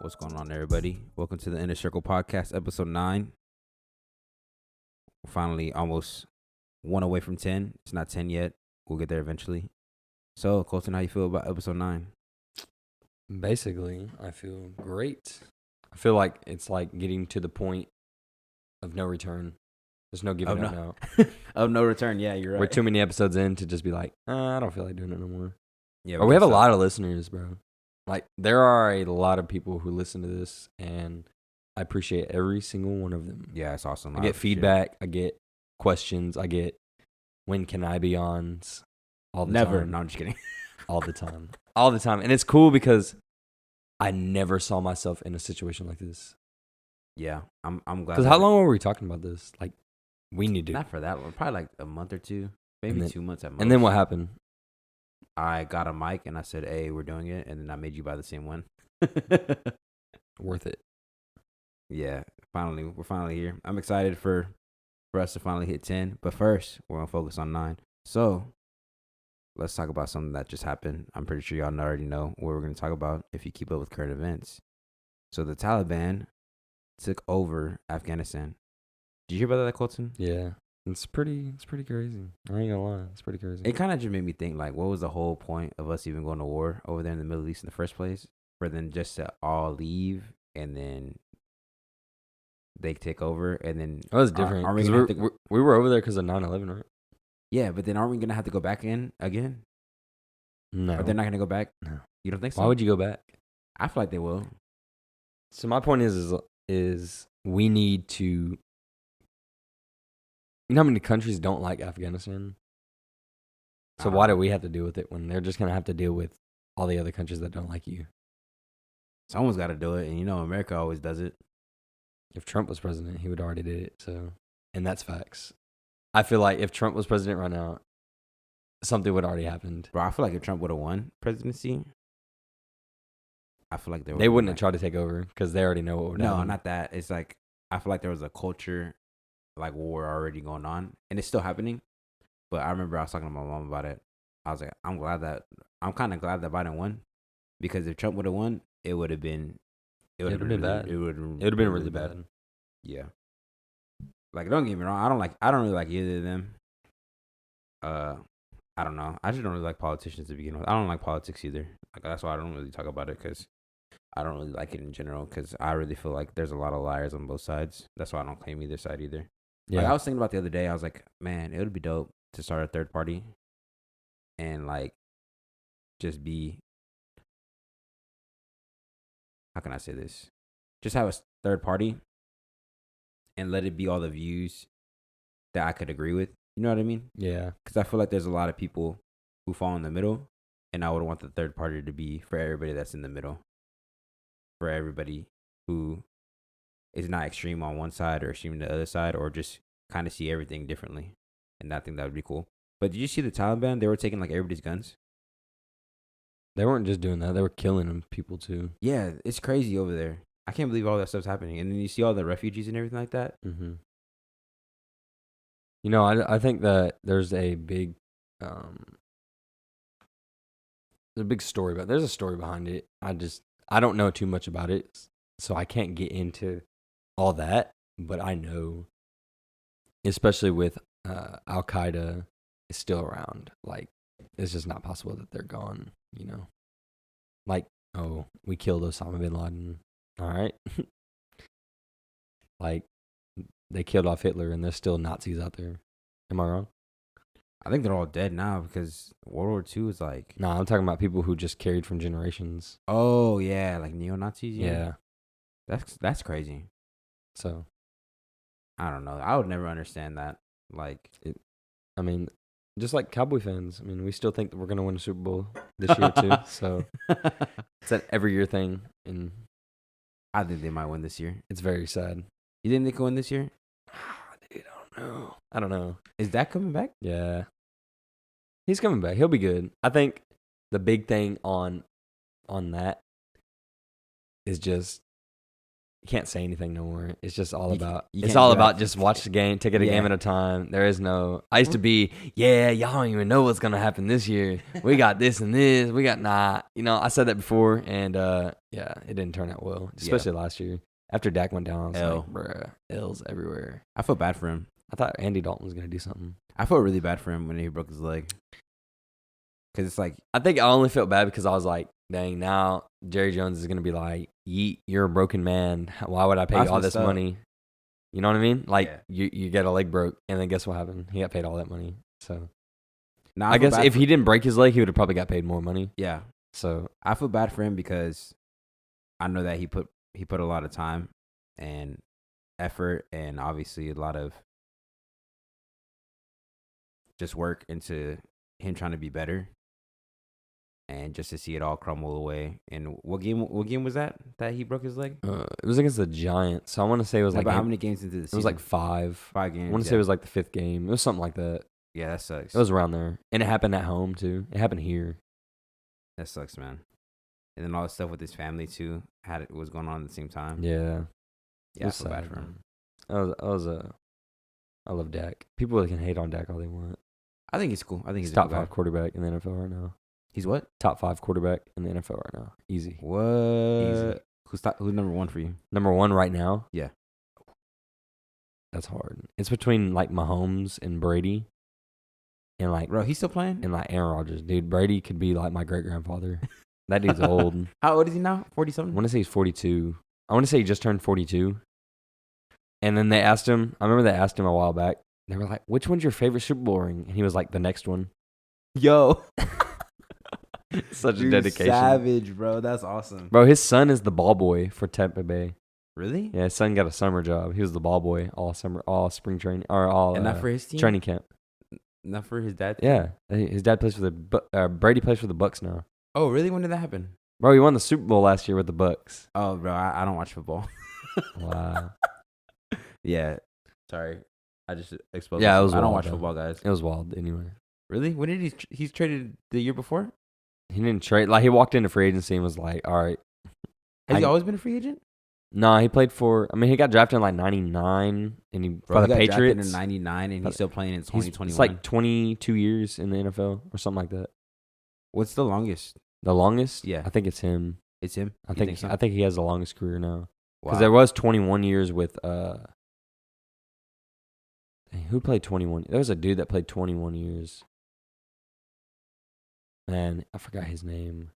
What's going on, everybody? Welcome to the Inner Circle Podcast, episode 9. We're finally almost one away from 10. It's not 10 yet. We'll get there eventually. So, Colton, how you feel about episode 9? Basically, I feel great. I feel like it's like getting to the point of no return. There's no giving up now. Of no return. Yeah, you're right. We're too many episodes in to just be like, I don't feel like doing it no more. Yeah, We have a lot of listeners, bro. Like, there are a lot of people who listen to this, and I appreciate every single one of them. Yeah, it's awesome. I get feedback. I get questions. I get, when can I be on? All the Never. time. No, I'm just kidding. All the time. All the time. And it's cool because I never saw myself in a situation like this. Yeah, I'm glad. Because how long were we talking about this? Like, we need to. Not for that long. Probably like a month or two. Maybe 2 months at most. And then what happened? I got a mic and I said, hey, we're doing it. And then I made you buy the same one. Worth it. Yeah, we're finally here. I'm excited for us to finally hit 10. But first, we're going to focus on 9. So, let's talk about something that just happened. I'm pretty sure y'all already know what we're going to talk about if you keep up with current events. So, the Taliban took over Afghanistan. Did you hear about that, Colton? Yeah. It's pretty crazy. I ain't gonna lie. It's pretty crazy. It kind of just made me think, like, what was the whole point of us even going to war over there in the Middle East in the first place? For them just to all leave and then they take over and then... That was different. We were over there because of 9/11, right? Yeah, but then aren't we going to have to go back in again? No. Or they're not going to go back? No. You don't think so? Why would you go back? I feel like they will. So my point is we need to... You know how many countries don't like Afghanistan? So why do we have to deal with it when they're just going to have to deal with all the other countries that don't like you? Someone's got to do it, and you know America always does it. If Trump was president, he would already did it. So, and that's facts. I feel like if Trump was president right now, something would already happened. Bro, I feel like if Trump would have won presidency, I feel like they wouldn't have tried to take over because they already know what would happen. No, not that. It's like I feel like there was a culture like war already going on, and it's still happening. But I remember I was talking to my mom about it. I was like, I'm kind of glad that Biden won, because if Trump would have won, it would have been bad. It would have been really bad. Yeah. Like, don't get me wrong. I don't really like either of them. I don't know. I just don't really like politicians to begin with. I don't like politics either. Like, that's why I don't really talk about it, because I don't really like it in general, because I really feel like there's a lot of liars on both sides. That's why I don't claim either side either. Yeah. Like, I was thinking about the other day. I was like, man, it would be dope to start a third party and, like, just be, how can I say this? Just have a third party and let it be all the views that I could agree with. You know what I mean? Yeah. Because I feel like there's a lot of people who fall in the middle, and I would want the third party to be for everybody that's in the middle. For everybody who is not extreme on one side or extreme on the other side, or just kind of see everything differently. And I think that would be cool. But did you see the Taliban? They were taking like everybody's guns. They weren't just doing that. They were killing people too. Yeah, it's crazy over there. I can't believe all that stuff's happening. And then you see all the refugees and everything like that. Mm-hmm. You know, I think that there's a big, story about. There's a story behind it. I don't know too much about it, so I can't get into all that. But I know, especially with Al Qaeda is still around. Like, it's just not possible that they're gone. You know, like, oh, we killed Osama bin Laden. All right, like, they killed off Hitler, and there's still Nazis out there. Am I wrong? I think they're all dead now, because World War II is like... No, I'm talking about people who just carried from generations. Oh, yeah, like neo-Nazis? Yeah. That's crazy. So, I don't know. I would never understand that. Like... I mean, just like Cowboy fans, I mean, we still think that we're going to win a Super Bowl this year, too. So, it's an every year thing. And I think they might win this year. It's very sad. You think they can win this year? Dude, I don't know. Is that coming back? Yeah. He's coming back. He'll be good. I think the big thing on that is just You can't say anything no more. It's just all You about. you It's can't all do about that. just watch the game, take it a Yeah. game at a time. There is no. I used to be, y'all don't even know what's gonna happen this year. We got this and this. We got nah. I said that before, and yeah, it didn't turn out well, especially last year. After Dak went down, I was L. like, bruh, L's everywhere. I feel bad for him. I thought Andy Dalton was gonna do something. I felt really bad for him when he broke his leg. Because it's like, I think I only felt bad because I was like, dang, now Jerry Jones is gonna be like, yeet, you're a broken man. Why would I pay you That's all this messed up. money? You know what I mean? Like Yeah. you get a leg broke, and then guess what happened? He got paid all that money. So nah, I feel guess bad if for- he didn't break his leg, he would have probably got paid more money. yeah, So I feel bad for him because I know that he put a lot of time and effort and obviously a lot of just work into him trying to be better, and just to see it all crumble away. And what game was that he broke his leg? it was against the Giants. So I want to say it was Like like how many games into the season? it was like 5. 5 games. I want to say it was like the 5th game. It was something like that. Yeah, that sucks. It was around there, and it happened at home too. It happened here. That sucks, man. And then all the stuff with his family too was going on at the same time. Yeah, Yeah, I feel bad for him. I love Dak. People can hate on Dak all they want. I think he's cool. I think He's he's a top cool guy. 5 quarterback in the NFL right now. He's what? Top 5 quarterback in the NFL right now. Easy. What? Easy. Who's number 1 for you? Number 1 right now? Yeah. That's hard. It's between like Mahomes and Brady. And like Bro, he's still playing? and like Aaron Rodgers. Dude, Brady could be like my great grandfather. That dude's old. How old is he now? 40 I something? want to say he's 42. I want to say he just turned 42. And then they asked him, I remember they asked him a while back. They were like, which one's your favorite Super Bowl ring? And he was like, the next one. Yo. Such a Dude, dedication. savage, bro. That's awesome. Bro, his son is the ball boy for Tampa Bay. Really? Yeah, his son got a summer job. He was the ball boy all spring training, or all And not for his team? training camp. Not for his dad? Yeah, his dad plays for the Brady plays for the Bucks now. Oh, really? When did that happen? Bro, he won the Super Bowl last year with the Bucks. Oh, bro, I don't watch football. Wow. Yeah. Sorry. I just exposed Yeah, it myself. was I don't wild, watch though. football, guys. It was wild. Anyway, Really? When did he's traded the year before? he didn't trade. Like he walked into free agency and was like, "All right." Has he always been a free agent? Nah, he played for. I mean, he got drafted in like '99, and he Bro, for he the got drafted Patriots. in 99 and he's still playing in He's 2021. it's like 22 years in the NFL or something like that. What's the longest? The longest? Yeah. I think it's him. It's him? I You think so? I think he has the longest career now. Because Wow. there was 21 years with who played 21? There was a dude that played 21 years. Man, I forgot his name.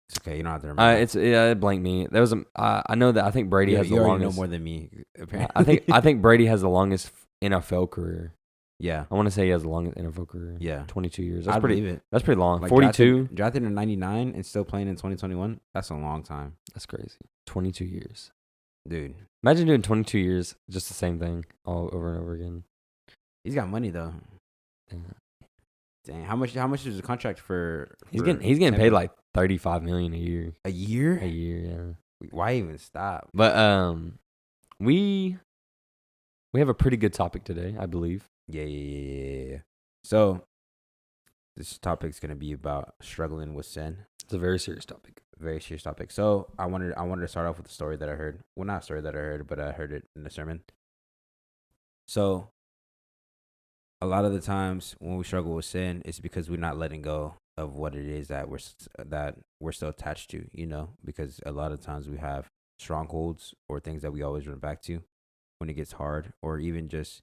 It's okay. You don't have to remember. It blanked me. There was I know that I think Brady has you the already longest. know more than me, apparently. I think Brady has the longest NFL career. Yeah. I want to say he has the longest NFL career. Yeah. 22 years. I That's pretty. believe it. That's pretty long. Like 42. Drafted in 99 and still playing in 2021. That's a long time. That's crazy. 22 years. Dude. Imagine doing 22 years, just the same thing all over and over again. He's got money though. Yeah. Dang. How much is the contract for He's getting Tampa? paid like $35 million a year. a year? A year, yeah. Why even stop? But we have a pretty good topic today, I believe. Yeah. So this topic's gonna be about struggling with sin. It's a very serious topic. Very serious topic. So I wanted to start off with a story that I heard. Well, not a story that I heard, but I heard it in a sermon. So a lot of the times when we struggle with sin, it's because we're not letting go of what it is that we're still attached to. You know, because a lot of times we have strongholds or things that we always run back to when it gets hard, or even just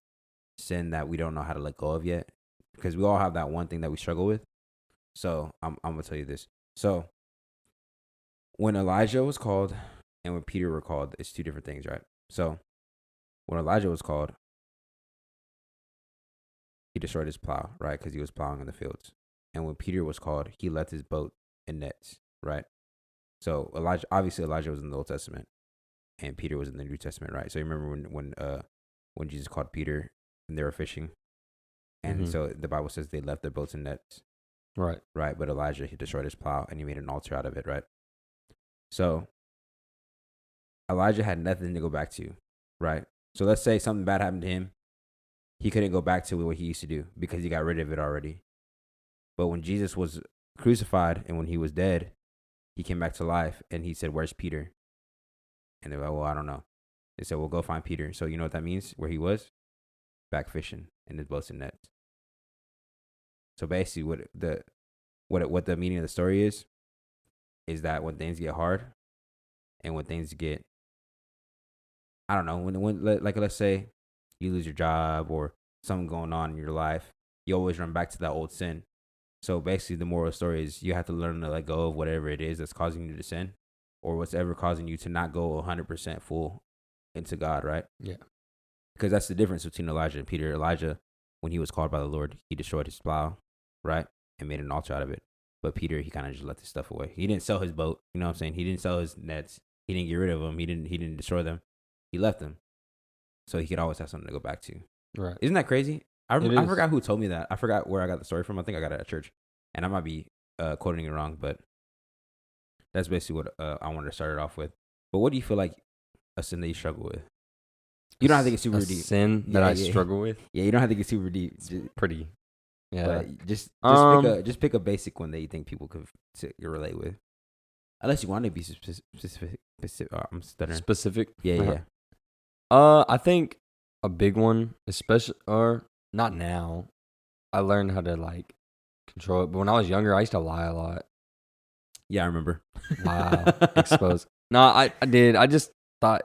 sin that we don't know how to let go of yet. Because we all have that one thing that we struggle with. So I'm gonna tell you this. So when Elijah was called and when Peter were called, it's two different things, right? So when Elijah was called, he destroyed his plow, right? Because he was plowing in the fields. And when Peter was called, he left his boat in nets, right? So Elijah was in the Old Testament, and Peter was in the New Testament, right? So you remember when Jesus called Peter and they were fishing, and so the Bible says they left their boats in nets, Right. right? But Elijah, he destroyed his plow and he made an altar out of it, right? So Elijah had nothing to go back to, right? So let's say something bad happened to him. He couldn't go back to what he used to do because he got rid of it already. But when Jesus was crucified and when he was dead, he came back to life and he said, "Where's Peter?" And they're like, well, I don't know. They said, well, go find Peter. So you know what that means? Where he was? Back fishing in his boats and nets. So basically, what the meaning of the story is that when things get hard, and when things get, I don't know, when like let's say you lose your job or something going on in your life, you always run back to that old sin. So basically, the moral of the story is you have to learn to let go of whatever it is that's causing you to sin, or what's ever causing you to not go 100% full into God, right? Yeah. Because that's the difference between Elijah and Peter. Elijah, when he was called by the Lord, he destroyed his plow, right, and made an altar out of it. But Peter, he kind of just let this stuff away. He didn't sell his boat. You know what I'm saying? He didn't sell his nets. He didn't get rid of them. He didn't destroy them. He left them, so he could always have something to go back to. Right. Isn't that crazy? I is. forgot who told me that. I forgot where I got the story from. I think I got it at church, and I might be quoting it wrong, but that's basically what I wanted to start it off with. But what do you feel like a sin that you struggle with? You don't have to get super deep. Sin that I struggle with? Yeah, you don't have to get super deep. Pretty. Yeah. But just pick a basic one that you think people could relate with. Unless you want to be specific. I'm stuttering. Specific? Yeah. I think a big one, especially, or not now. I learned how to like control it. But when I was younger, I used to lie a lot. Yeah, I remember. Wow. Exposed. No, I did. I just thought,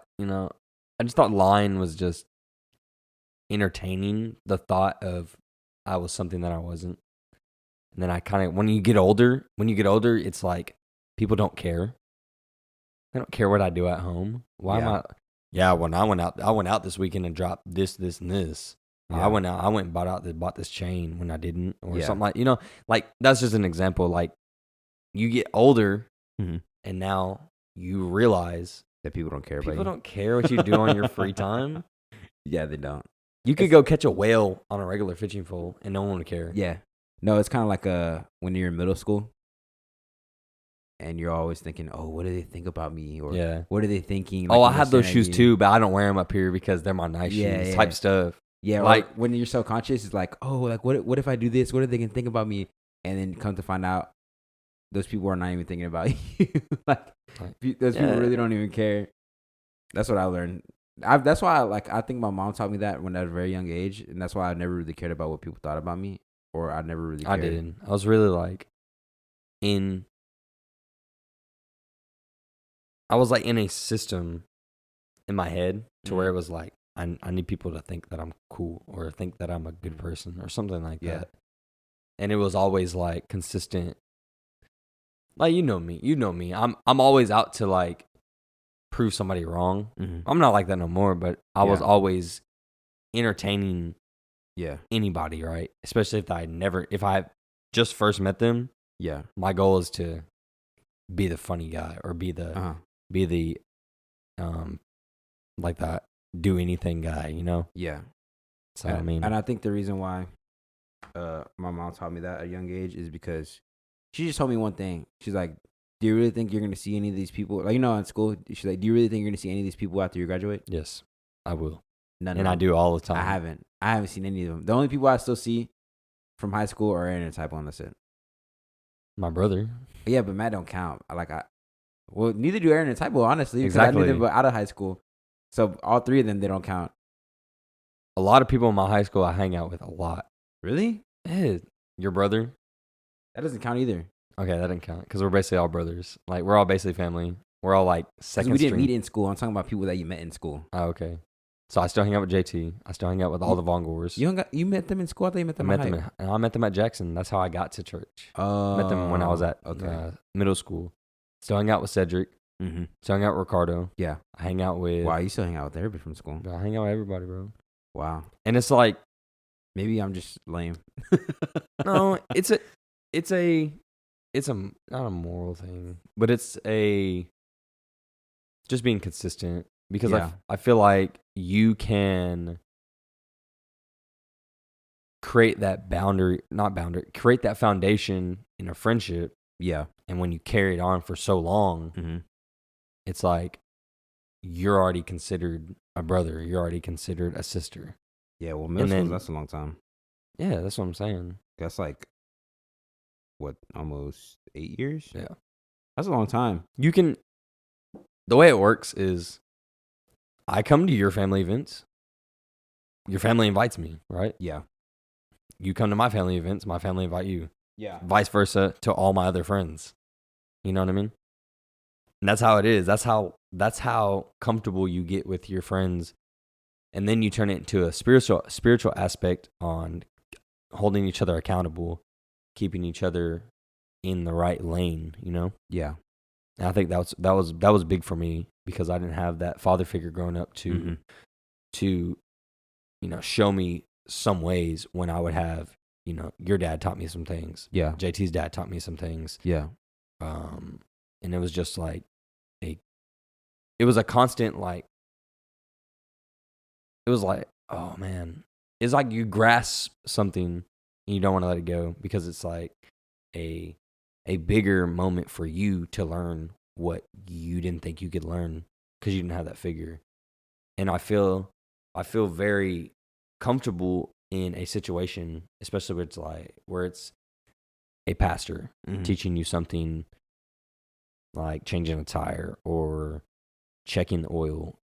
lying was just entertaining the thought of I was something that I wasn't. And then I kind of, when you get older, it's like people don't care. They don't care what I do at home. Why am I? Yeah, when I went out this weekend and dropped this, and this. Yeah. I went and bought this chain when I didn't, or something like that's just an example. Like you get older, and now you realize that people don't care. People don't care what you do on your free time. Yeah, they don't. You could go catch a whale on a regular fishing pole, and no one would care. Yeah, no, it's kind of like when you're in middle school, and you're always thinking, "Oh, what do they think about me?" Or what are they thinking? Like, I have those shoes too, but I don't wear them up here because they're my nice shoes type stuff. Yeah, like when you're subconscious, it's like, "Oh, like what if I do this? What are they gonna think about me?" And then come to find out, those people are not even thinking about you. Those people really don't even care. That's what I learned. That's why I think my mom taught me that when at a very young age, and that's why I never really cared about what people thought about me, or I never really cared. I didn't. I was really like in a system in my head to where it was like I need people to think that I'm cool or think that I'm a good person or something like that. And it was always like consistent. Like you know me. I'm always out to like prove somebody wrong. I'm not like that no more, but I was always entertaining anybody, right? Especially if I just first met them. Yeah. My goal is to be the funny guy or be the like that do anything guy, Yeah. So and I think the reason why my mom taught me that at a young age is because she just told me one thing. She's like, "Do you really think you're gonna see any of these people? Like, in school, she's like, do you really think you're gonna see any of these people after you graduate?" Yes, I will. None and of I do all the time. I haven't seen any of them. The only people I still see from high school are Aaron and Typo, and that's it. My brother. Yeah, but Matt don't count. Well, neither do Aaron and Typo, honestly. Exactly. I knew them out of high school. So all three of them, they don't count. A lot of people in my high school I hang out with a lot. Really? Yeah. Your brother? That doesn't count either. Okay, that didn't count because we're basically all brothers. Like we're all basically family. We're all like second. We didn't meet in school. I'm talking about people that you met in school. Oh, okay. So I still hang out with JT. I still hang out with all the Vongors. You met them in school? I thought you met them. I met them at Jackson. That's how I got to church. Met them when I was at middle school. Still hang out with Cedric. Still hang out with Ricardo. Yeah. I hang out with. Wow, you still hang out with everybody from school? I hang out with everybody, bro. Wow. And it's like, maybe I'm just lame. No, it's not a moral thing, but it's just being consistent because I feel like you can create that create that foundation in a friendship. Yeah. And when you carry it on for so long, it's like you're already considered a brother. You're already considered a sister. Yeah, well, middle school, that's a long time. Yeah, that's what I'm saying. That's like, what, almost 8 years? Yeah. That's a long time. The way it works is I come to your family events. Your family invites me, right? Yeah. You come to my family events. My family invite you. Yeah. Vice versa to all my other friends. You know what I mean? And that's how it is. That's how comfortable you get with your friends, and then you turn it into a spiritual aspect on holding each other accountable, keeping each other in the right lane. You know? Yeah. And I think that was big for me because I didn't have that father figure growing up to show me some ways when I would have, your dad taught me some things. Yeah. JT's dad taught me some things. Yeah. And it was just like it was a constant, like, it was like, oh man, it's like you grasp something and you don't want to let it go because it's like a bigger moment for you to learn what you didn't think you could learn because you didn't have that figure. And I feel very comfortable in a situation, especially where it's a pastor teaching you something like changing a tire or checking the oil,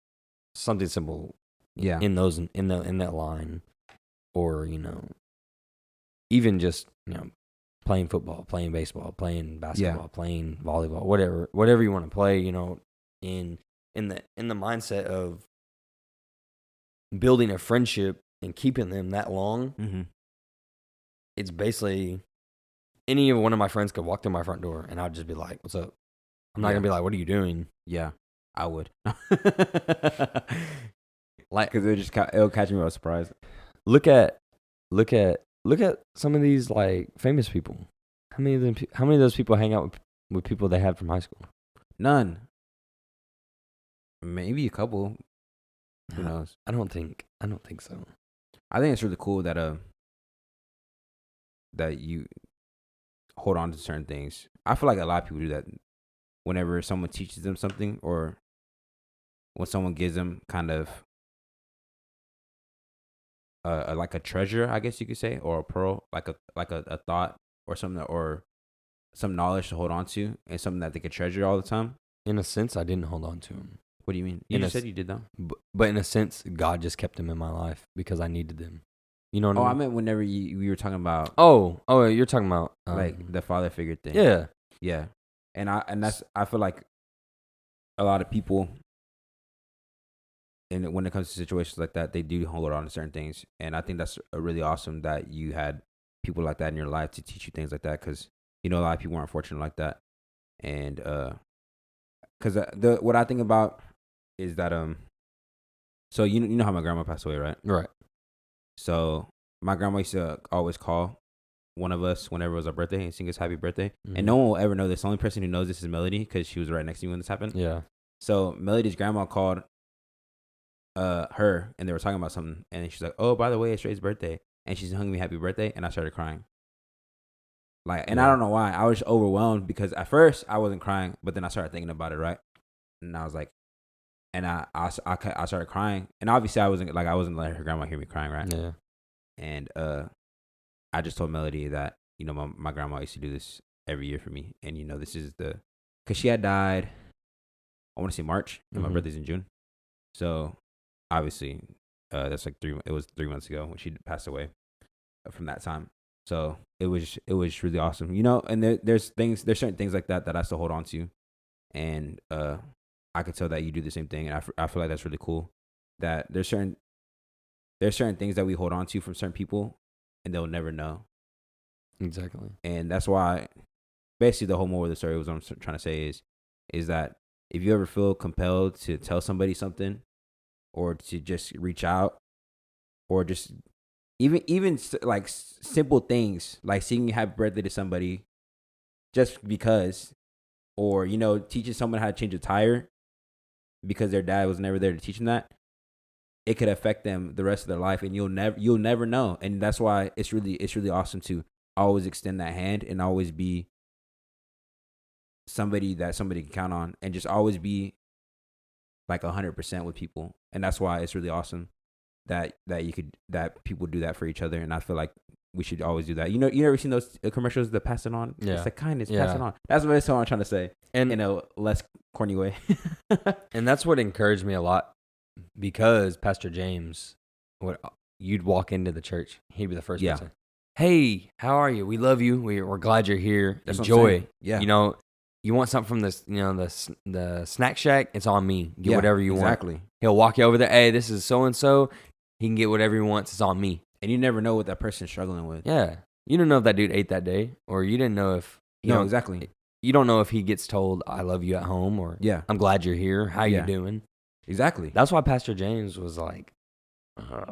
something simple. Yeah. In that line, or even just playing football, playing baseball, playing basketball, playing volleyball, whatever you want to play. In the mindset of building a friendship and keeping them that long. It's basically any of one of my friends could walk through my front door and I'd just be like, "What's up?" I'm not gonna be like, "What are you doing?" Yeah, I would. Like, because it'll catch me by surprise. Look at some of these like famous people. How many of those people hang out with people they had from high school? None. Maybe a couple. Who knows? I don't think so. I think it's really cool that that you hold on to certain things. I feel like a lot of people do that whenever someone teaches them something or when someone gives them kind of like a treasure, I guess you could say, or a pearl, like a thought or something, or some knowledge to hold on to, and something that they could treasure all the time. In a sense, I didn't hold on to him. What do you mean? You just said you did though. But in a sense, God just kept them in my life because I needed them. You know what I mean? I meant whenever you were talking about. Oh, you're talking about like the father figure thing. Yeah. And I feel like a lot of people, and when it comes to situations like that, they do hold on to certain things, and I think that's really awesome that you had people like that in your life to teach you things like that, because a lot of people aren't fortunate like that, and because what I think about is that so you know how my grandma passed away, right? Right. So my grandma used to always call one of us whenever it was our birthday and sing us happy birthday, and no one will ever know this. The only person who knows this is Melody, because she was right next to me when this happened. Yeah. So Melody's grandma called her, and they were talking about something, and she's like, "Oh, by the way, it's Ray's birthday," and she's hung me happy birthday, and I started crying. Like, and I don't know why. I was overwhelmed because at first I wasn't crying, but then I started thinking about it, right? And I was like, and I started crying, and obviously I wasn't letting her grandma hear me crying, right? Yeah. And I just told Melody that my grandma used to do this every year for me, and this is because she had died. I want to say March, and my birthday's in June, so obviously that's like it was 3 months ago when she passed away from that time. So it was really awesome, and there's certain things like that I still hold on to, and I could tell that you do the same thing, and I feel like that's really cool. That there's certain things that we hold on to from certain people, and they'll never know. Exactly. And that's why, basically, the whole moral of the story, what I'm trying to say is that if you ever feel compelled to tell somebody something, or to just reach out, or just even like simple things like singing happy birthday to somebody just because, or teaching someone how to change a tire because their dad was never there to teach them that, it could affect them the rest of their life, and you'll never know. And that's why it's really awesome to always extend that hand and always be somebody that somebody can count on, and just always be like 100% with people. And that's why it's really awesome that people do that for each other. And I feel like we should always do that. You ever seen those commercials that pass it on? Yeah. It's like kindness, pass it on. That's what I'm trying to say, and in a less corny way. And that's what encouraged me a lot because Pastor James would you'd walk into the church, he'd be the first Yeah. person. Hey, how are you? We love you. We're glad you're here. That's what I'm Enjoy. saying. Yeah. You know, you want something from this, the snack shack? It's on me. Get whatever you want. Exactly. He'll walk you over there. Hey, this is so and so. He can get whatever he wants. It's on me. And you never know what that person's struggling with. Yeah, you don't know if that dude ate that day, or you didn't know if Exactly. You don't know if he gets told "I love you" at home, or Yeah. I'm glad you're here. How you doing? Exactly. That's why Pastor James was like,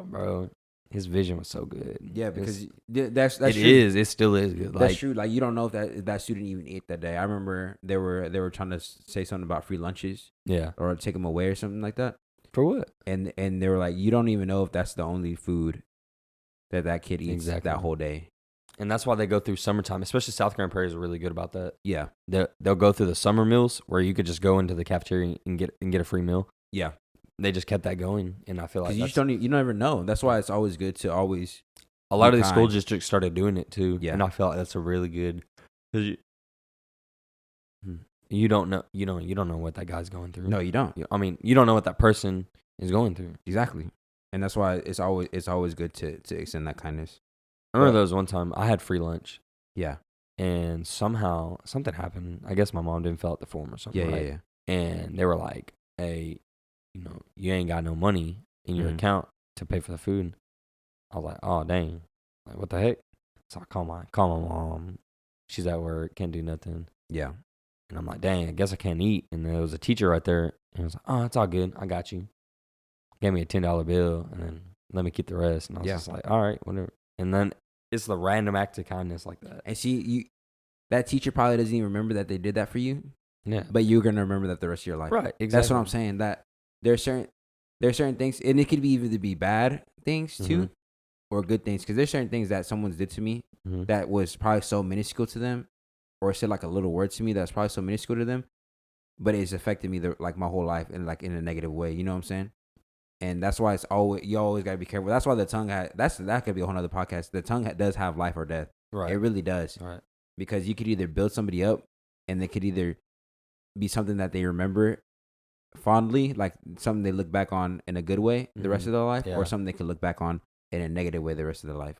bro, his vision was so good. Yeah, because that's it true. It still is good. That's true. Like, you don't know if that student even ate that day. I remember they were trying to say something about free lunches. Yeah. Or take them away or something like that. For what? And they were like, you don't even know if that's the only food that kid eats Exactly. that whole day. And that's why they go through summertime, especially South Grand Prairie is really good about that. Yeah. They'll go through the summer meals where you could just go into the cafeteria and get a free meal. Yeah. They just kept that going, and I feel like you never know. That's why it's always good to always. A lot of the school districts started doing it too. Yeah. And I feel like that's a really good. Cause you don't know, you don't know what that guy's going through. No, you don't. I mean, you don't know what that person is going through. Exactly. And that's why it's always good to extend that kindness. I remember there was one time I had free lunch. Yeah. And somehow something happened. I guess my mom didn't fill out the form or something. Yeah, right? yeah. And they were like, "Hey, you ain't got no money in your account to pay for the food." I was like, "Oh dang, like what the heck?" So I call my mom. She's at work, can't do nothing. Yeah. And I'm like, "Dang, I guess I can't eat." And there was a teacher right there, and I was like, "Oh, it's all good. I got you." Gave me a $10 bill, and then let me keep the rest. And I was just like, "All right, whatever." And then it's the random act of kindness like that. And see, that teacher probably doesn't even remember that they did that for you. Yeah. But you're gonna remember that the rest of your life. Right. Exactly. That's what I'm saying. That there are certain things, and it could be either be bad things too, or good things. Because there's certain things that someone's did to me that was probably so minuscule to them, or said like a little word to me that's probably so minuscule to them, but it's affected me like my whole life in like in a negative way. You know what I'm saying? And that's why you always gotta be careful. That's why the tongue that could be a whole nother podcast. The tongue does have life or death. Right. It really does. Right. Because you could either build somebody up, and they could either be something that they remember fondly, like something they look back on in a good way the rest of their life, or something they could look back on in a negative way the rest of their life.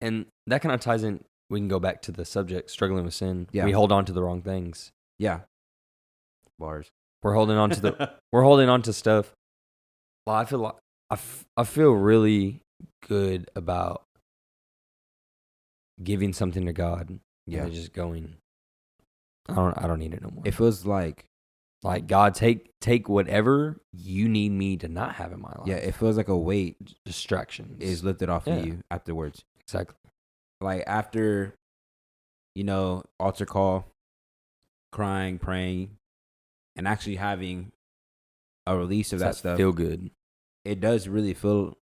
And that kind of ties in. We can go back to the subject, struggling with sin. Yeah. We hold on to the wrong things. Yeah. Bars. We're holding on to we're holding on to stuff. Well, I feel like I feel really good about giving something to God. Yeah. And just going, I don't need it no more. It feels like God, take whatever you need me to not have in my life. Yeah, it feels like a weight distractions is lifted off of you afterwards. Exactly. Like after, altar call, crying, praying, and actually having a release of that stuff. Feel good. It does really feel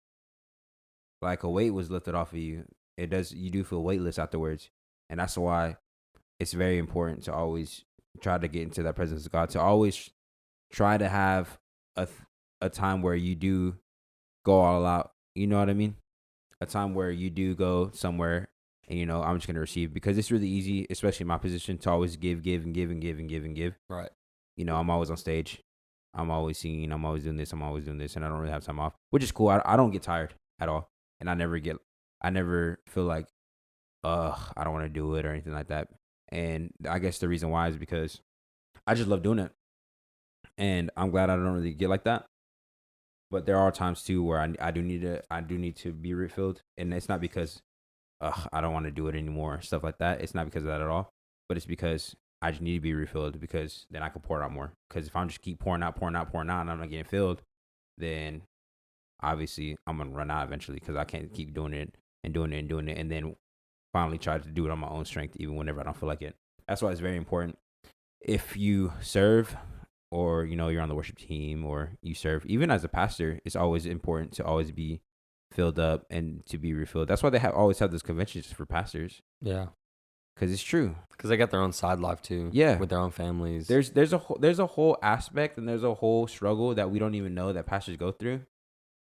like a weight was lifted off of you. It does. You do feel weightless afterwards. And that's why it's very important to always try to get into that presence of God, to always try to have a time where you do go all out. You know what I mean? A time where you do go somewhere and, I'm just going to receive, because it's really easy, especially in my position, to always give and give and give and give and give. Right. I'm always on stage. I'm always singing. I'm always doing this. I'm always doing this. And I don't really have time off, which is cool. I don't get tired at all. And I never feel like, I don't want to do it or anything like that. And I guess the reason why is because I just love doing it. And I'm glad I don't really get like that. But there are times too where I do need to be refilled. And it's not because I don't want to do it anymore, stuff like that. It's not because of that at all. But it's because I just need to be refilled, because then I can pour out more. Because if I'm just keep pouring out, and I'm not getting filled, then obviously I'm going to run out eventually, because I can't keep doing it and doing it and doing it. And then finally try to do it on my own strength, even whenever I don't feel like it. That's why it's very important. If you serve, or, you're on the worship team, or you serve, even as a pastor, it's always important to always be filled up and to be refilled. That's why they always have those conventions for pastors. Yeah. Because it's true. Because they got their own side life too. Yeah. With their own families. There's a whole aspect, and there's a whole struggle that we don't even know that pastors go through.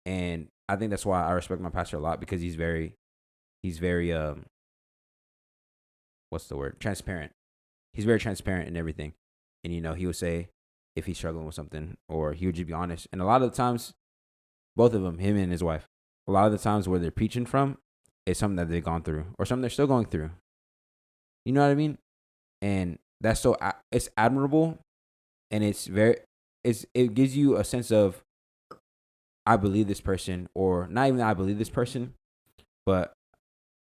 And I think that's why I respect my pastor a lot, because he's very what's the word? Transparent. He's very transparent in everything. And, he would say, if he's struggling with something, or he would just be honest. And a lot of the times, both of them, him and his wife, a lot of the times where they're preaching from is something that they've gone through or something they're still going through. You know what I mean? And that's so it's admirable, and it gives you a sense of, I believe this person, or not even that I believe this person, but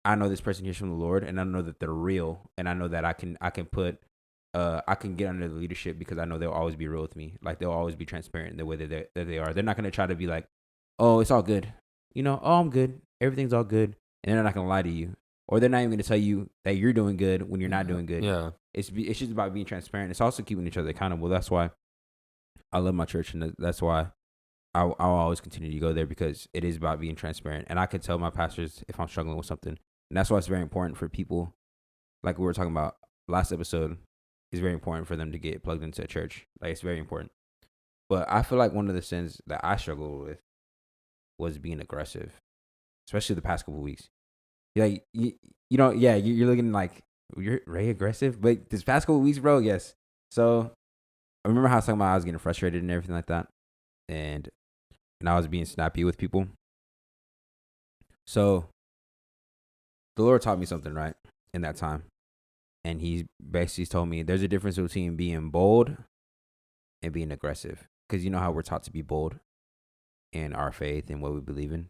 I know this person hears from the Lord, and I know that they're real, and I know that I can get under the leadership because I know they'll always be real with me. Like, they'll always be transparent in the way that they are. They're not gonna try to be like, oh, it's all good, oh, I'm good, everything's all good, and they're not gonna lie to you, or they're not even gonna tell you that you're doing good when you're not doing good. Yeah. It's just about being transparent. It's also keeping each other accountable. That's why I love my church, and that's why I'll always continue to go there, because it is about being transparent. And I can tell my pastors if I'm struggling with something. And that's why it's very important for people, like we were talking about last episode, it's very important for them to get plugged into a church. Like, it's very important. But I feel like one of the sins that I struggled with was being aggressive, especially the past couple of weeks. Like, you're looking like, you're very aggressive. But this past couple of weeks, bro, yes. So I remember how I was talking about I was getting frustrated and everything like that. And I was being snappy with people. So the Lord taught me something, right, in that time. And he basically told me there's a difference between being bold and being aggressive. Because you know how we're taught to be bold in our faith and what we believe in.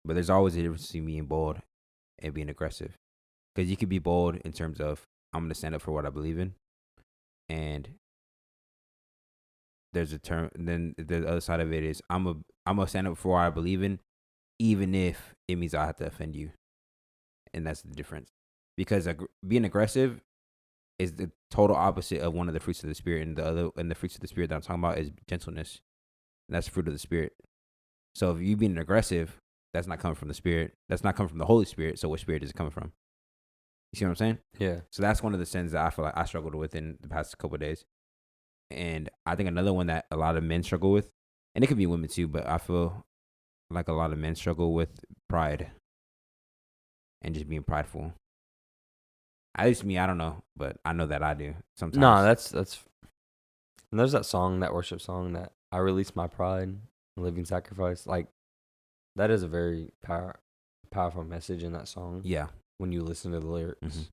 But there's always a difference between being bold and being aggressive. Because you could be bold in terms of, I'm going to stand up for what I believe in. And there's a term, and then the other side of it is, I'm going to stand up for what I believe in, even if it means I have to offend you. And that's the difference. Because being aggressive is the total opposite of one of the fruits of the Spirit. And the fruits of the Spirit that I'm talking about is gentleness. And that's the fruit of the Spirit. So if you being aggressive, that's not coming from the Spirit. That's not coming from the Holy Spirit. So what Spirit is it coming from? You see what I'm saying? Yeah. So that's one of the sins that I feel like I struggled with in the past couple of days. And I think another one that a lot of men struggle with, and it could be women too, but I feel like a lot of men struggle with pride and just being prideful. At least me, I don't know, but I know that I do sometimes. No, that's. And there's that song, that worship song, that I release my pride, living sacrifice. Like, that is a very powerful message in that song. Yeah. When you listen to the lyrics.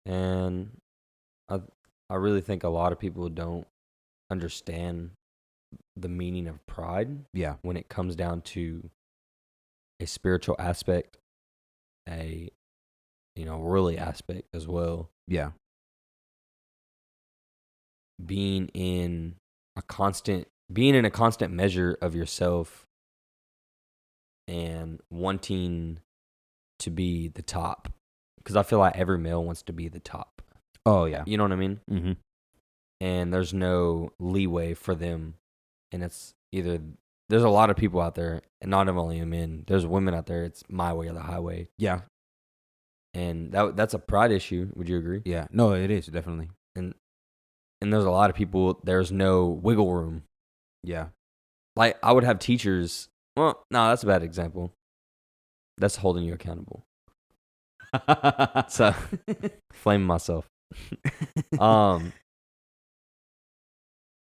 Mm-hmm. And I really think a lot of people don't understand the meaning of pride. Yeah. When it comes down to a spiritual aspect, a worldly aspect as well. Yeah. Being in a constant measure of yourself and wanting to be the top. Because I feel like every male wants to be the top. Oh, yeah. You know what I mean? Mm-hmm. And there's no leeway for them. And it's either, there's a lot of people out there, and not only men, there's women out there, it's my way or the highway. Yeah. And that's a pride issue. Would you agree? Yeah. No, it is, definitely. And there's a lot of people, there's no wiggle room. Yeah. Like, I would have teachers, well, no, that's a bad example. That's holding you accountable. So, flaming myself.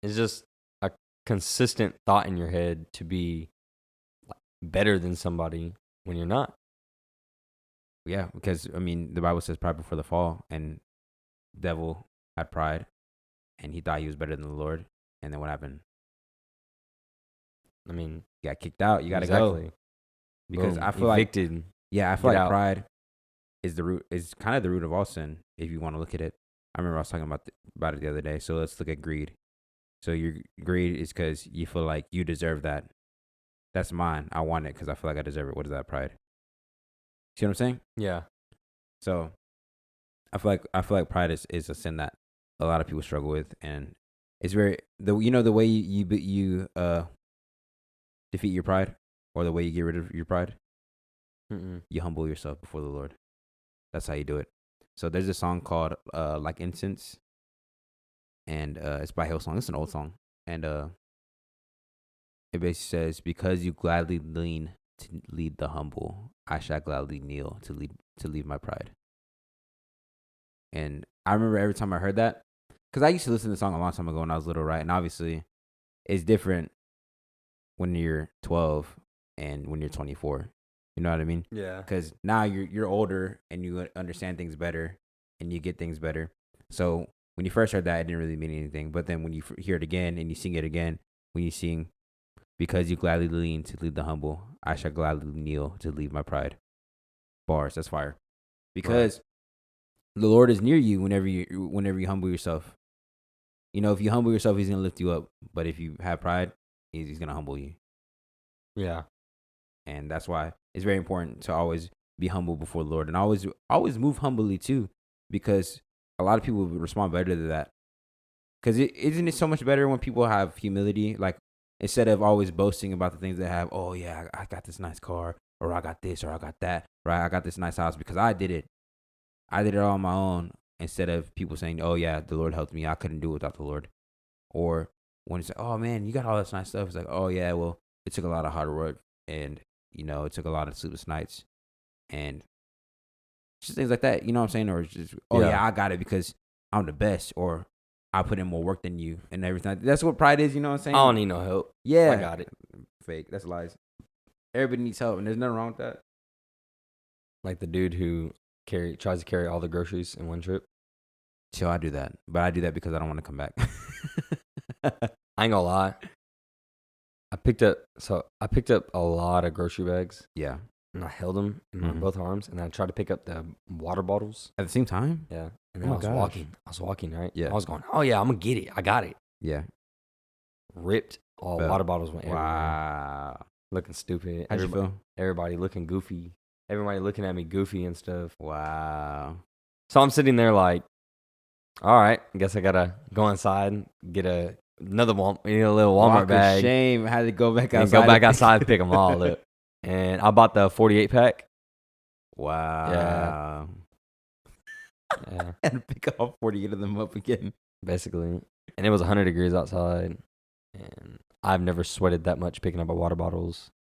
It's just a consistent thought in your head to be better than somebody when you're not. Yeah, because, I mean, the Bible says pride before the fall, and devil had pride, and he thought he was better than the Lord. And then what happened? I mean, You got kicked out. You got to exactly. go. Because Boom. I feel Evicted. like, yeah, I feel Get like out. pride is kind of the root of all sin, if you want to look at it. I remember I was talking about it the other day. So let's look at greed. So your greed is because you feel like you deserve that. That's mine. I want it because I feel like I deserve it. What is that? Pride. See what I'm saying? Yeah. So I feel like pride is a sin that a lot of people struggle with, and it's very the way you defeat your pride, or the way you get rid of your pride. Mm-mm. You humble yourself before the Lord. That's how you do it. So there's a song called Like Incense, and it's by Hillsong. It's an old song, and it basically says, "Because you gladly lean to lead the humble, I shall gladly kneel to leave my pride." And I remember every time I heard that, because I used to listen to the song a long time ago when I was little, right? And obviously, it's different when you're 12 and when you're 24. You know what I mean? Yeah. Because now you're older and you understand things better and you get things better. So when you first heard that, it didn't really mean anything. But then when you hear it again and you sing it again, when you sing, because you gladly lean to lead the humble, I shall gladly kneel to leave my pride. Bars, that's fire. Because the Lord is near you whenever you humble yourself. You know, if you humble yourself, He's gonna lift you up. But if you have pride, He's gonna humble you. Yeah. And that's why it's very important to always be humble before the Lord, and always move humbly too, because a lot of people respond better to that. Because isn't it so much better when people have humility? Like, instead of always boasting about the things they have. Oh yeah, I got this nice car, or I got this, or I got that. Right? I got this nice house because I did it. I did it all on my own. Instead of people saying, "Oh yeah, the Lord helped me. I couldn't do it without the Lord." Or when you say, "Oh man, you got all this nice stuff," it's like, "Oh yeah, well, it took a lot of hard work, and it took a lot of sleepless nights, and just things like that." You know what I'm saying? Or it's just, "Oh yeah, I got it because I'm the best," or "I put in more work than you," and everything. That's what pride is. You know what I'm saying? I don't need no help. Yeah, I got it. Fake. That's lies. Everybody needs help, and there's nothing wrong with that. Like the dude who tries to carry all the groceries in one trip. Chill, I do that, but I do that because I don't want to come back. I ain't gonna lie. I picked up a lot of grocery bags. Yeah. And I held them in my both arms, and I tried to pick up the water bottles At the same time? Yeah. And then I was walking, right? Yeah. I was going, oh yeah, I'm gonna get it. I got it. Yeah. Ripped. All water bottles went everywhere. Wow. Looking stupid. How'd you feel? Everybody looking goofy. Everybody looking at me goofy and stuff. Wow. So I'm sitting there like, all right, I guess I gotta go inside and get another little Walmart bag. Shame. I had to go back outside. And go back outside and pick them all up. And I bought the 48 pack. Wow. Yeah. And pick all 48 of them up again. Basically. And it was 100 degrees outside. And I've never sweated that much picking up water bottles.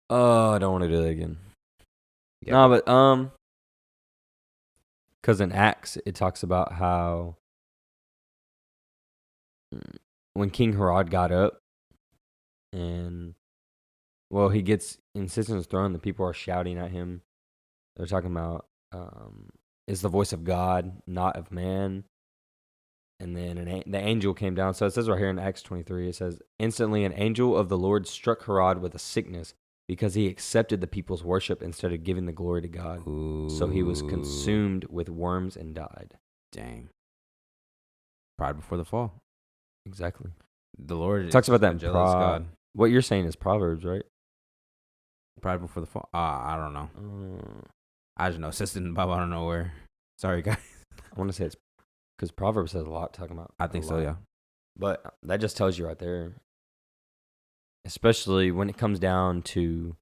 Oh, I don't want to do that again. Yeah. No, but because in Acts it talks about how when King Herod got up and he sits on his throne, the people are shouting at him. They're talking about it's the voice of God, not of man. And then the angel came down. So it says right here in Acts 23, it says, instantly an angel of the Lord struck Herod with a sickness because he accepted the people's worship instead of giving the glory to God. Ooh. So he was consumed with worms and died. Dang. Pride before the fall. Exactly. The Lord talks about that in jealous God. What you're saying is Proverbs, right? Pride before the fall. I don't know. I just know. It's in the Bible. I don't know where. Sorry, guys. I want to say it's because Proverbs has a lot talking about. I think so, yeah. But that just tells you right there. Especially when it comes down to,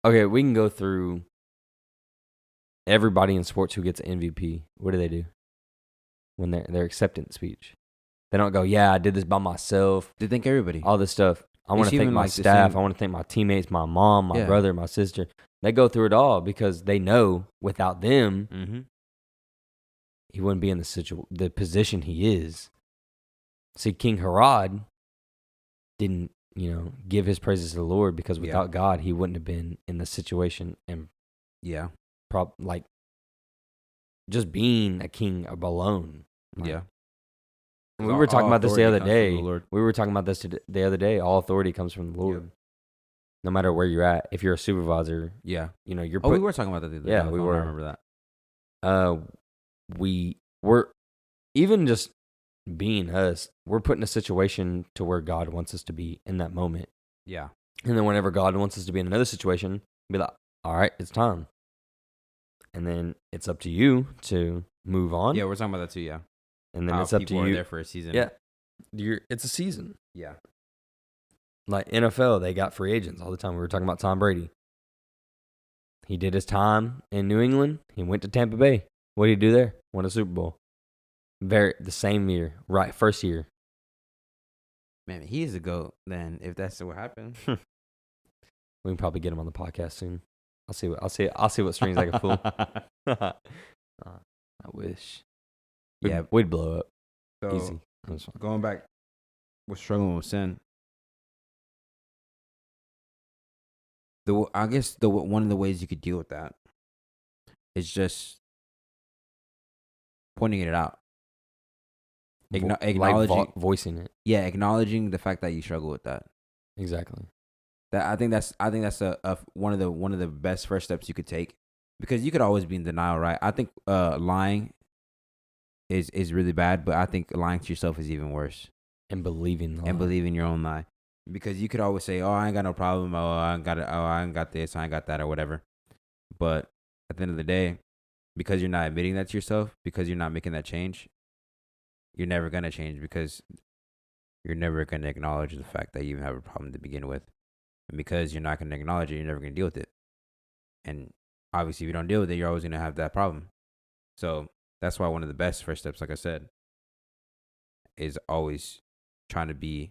okay, we can go through everybody in sports who gets an MVP. What do? When their acceptance speech. They don't go, yeah, I did this by myself. They thank everybody. All this stuff. I want to thank my staff. I want to thank my teammates, my mom, my brother, my sister. They go through it all because they know without them, he wouldn't be in the position he is. See, King Herod didn't, give his praises to the Lord because without God, he wouldn't have been in the situation and just being a king alone. Yeah. We were talking about this the other day. We were talking about this the other day. All authority comes from the Lord. Yep. No matter where you're at. If you're a supervisor, you're we were talking about that the other day. Yeah, we were. I remember that. We were, even just being us, we're put in a situation to where God wants us to be in that moment. Yeah. And then whenever God wants us to be in another situation, be like, all right, it's time. And then it's up to you to move on. Yeah, we're talking about that too, yeah. And then it's up to you. Are there for a season. Yeah. It's a season. Yeah. Like NFL, they got free agents all the time. We were talking about Tom Brady. He did his time in New England. He went to Tampa Bay. What did he do there? Won a Super Bowl. The same year, right? First year. Man, he is a GOAT then, if that's what happened. We can probably get him on the podcast soon. I'll see what strings I can pull. I wish. Yeah. We'd blow up So easy. That's fine. going back, with struggling with sin. I guess one of the ways you could deal with that is just pointing it out, acknowledging, Voicing it. yeah, acknowledging the fact that you struggle with that. Exactly. That I think that's one of the best first steps you could take, because you could always be in denial, right? I think lying is really bad, but I think lying to yourself is even worse. And believing the lie. And believing your own lie, because you could always say, "Oh, I ain't got no problem. Oh, I ain't got it. Oh, I ain't got this. I ain't got that, or whatever." But at the end of the day, because you're not admitting that to yourself, because you're not making that change, you're never gonna change, because you're never gonna acknowledge the fact that you even have a problem to begin with, and because you're not gonna acknowledge it, you're never gonna deal with it. And obviously, if you don't deal with it, you're always gonna have that problem. So that's why one of the best first steps, like I said, is always trying to be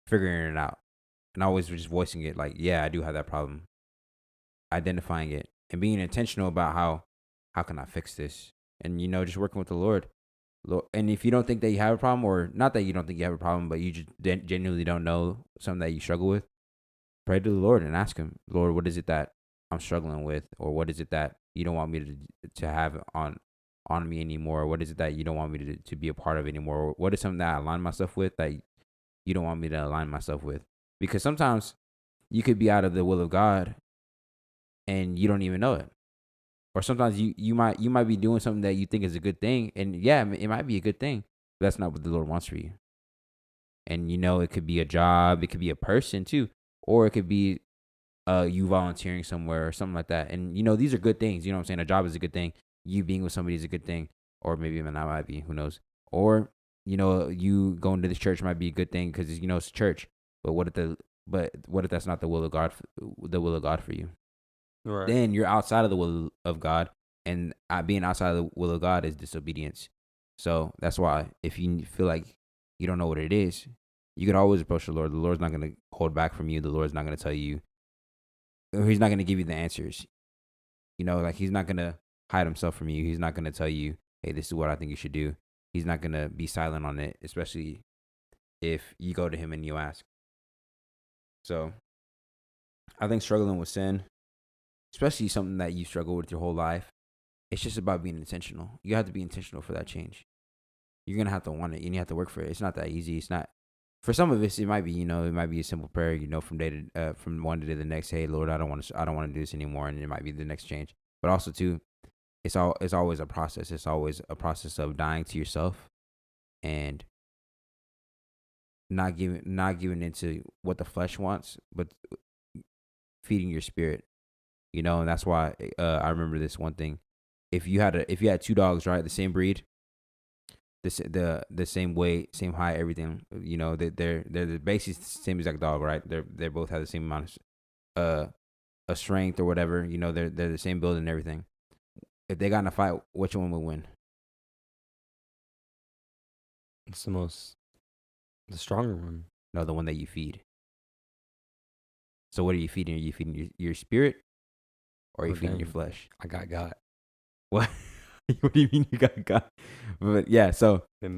figuring it out, and always just voicing it, like, yeah, I do have that problem, identifying it, and being intentional about how can I fix this, and just working with the Lord. And if you don't think that you have a problem, or not that you don't think you have a problem, but you just genuinely don't know something that you struggle with, pray to the Lord and ask Him, Lord, what is it that I'm struggling with, or what is it that you don't want me to have on me anymore? Or what is it that you don't want me to be a part of anymore? Or what is something that I align myself with that you don't want me to align myself with? Because sometimes you could be out of the will of God and you don't even know it. Or sometimes you might be doing something that you think is a good thing, and yeah, it might be a good thing, but that's not what the Lord wants for you. And it could be a job, it could be a person too, or it could be you volunteering somewhere or something like that. And these are good things. You know what I'm saying? A job is a good thing. You being with somebody is a good thing, or maybe even that might be. Who knows? Or you going to this church might be a good thing because it's a church. But what if that's not the will of God? The will of God for you? Right. Then you're outside of the will of God, and being outside of the will of God is disobedience. So that's why, if you feel like you don't know what it is, you could always approach the Lord. The Lord's not going to hold back from you. The Lord's not going to tell you, or He's not going to give you the answers. Like He's not going to hide Himself from you. He's not going to tell you, hey, this is what I think you should do. He's not going to be silent on it, especially if you go to Him and you ask. So I think struggling with sin, especially something that you struggle with your whole life, it's just about being intentional. You have to be intentional for that change. You're going to have to want it, and you have to work for it. It's not that easy. It's not. For some of us, it might be, it might be a simple prayer, from one day to the next. Hey, Lord, I don't want to do this anymore, and it might be the next change. But also too, it's always a process. It's always a process of dying to yourself, and not giving into what the flesh wants, but feeding your spirit. And that's why I remember this one thing. If you had two dogs, right, the same breed, the same weight, same height, everything. They're basically the same exact dog, right? They both have the same amount of a strength or whatever. They're the same build and everything. If they got in a fight, which one would win? It's the stronger one. No, the one that you feed. So what are you feeding? Are you feeding your spirit, or are you feeding your flesh? I got. What? What do you mean you got? But yeah, so they're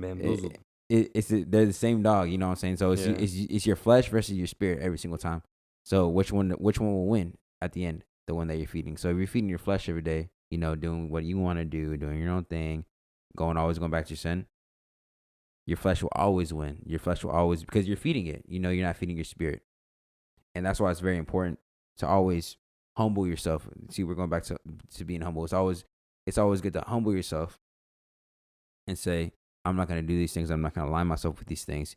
the same dog. You know what I'm saying? So it's your flesh versus your spirit every single time. So which one will win at the end? The one that you're feeding. So if you're feeding your flesh every day, doing what you want to do, doing your own thing, always going back to your sin, your flesh will always win. Your flesh will always, because you're feeding it. You're not feeding your spirit, and that's why it's very important to always humble yourself. See, we're going back to being humble. It's always good to humble yourself and say, I'm not going to do these things. I'm not going to align myself with these things.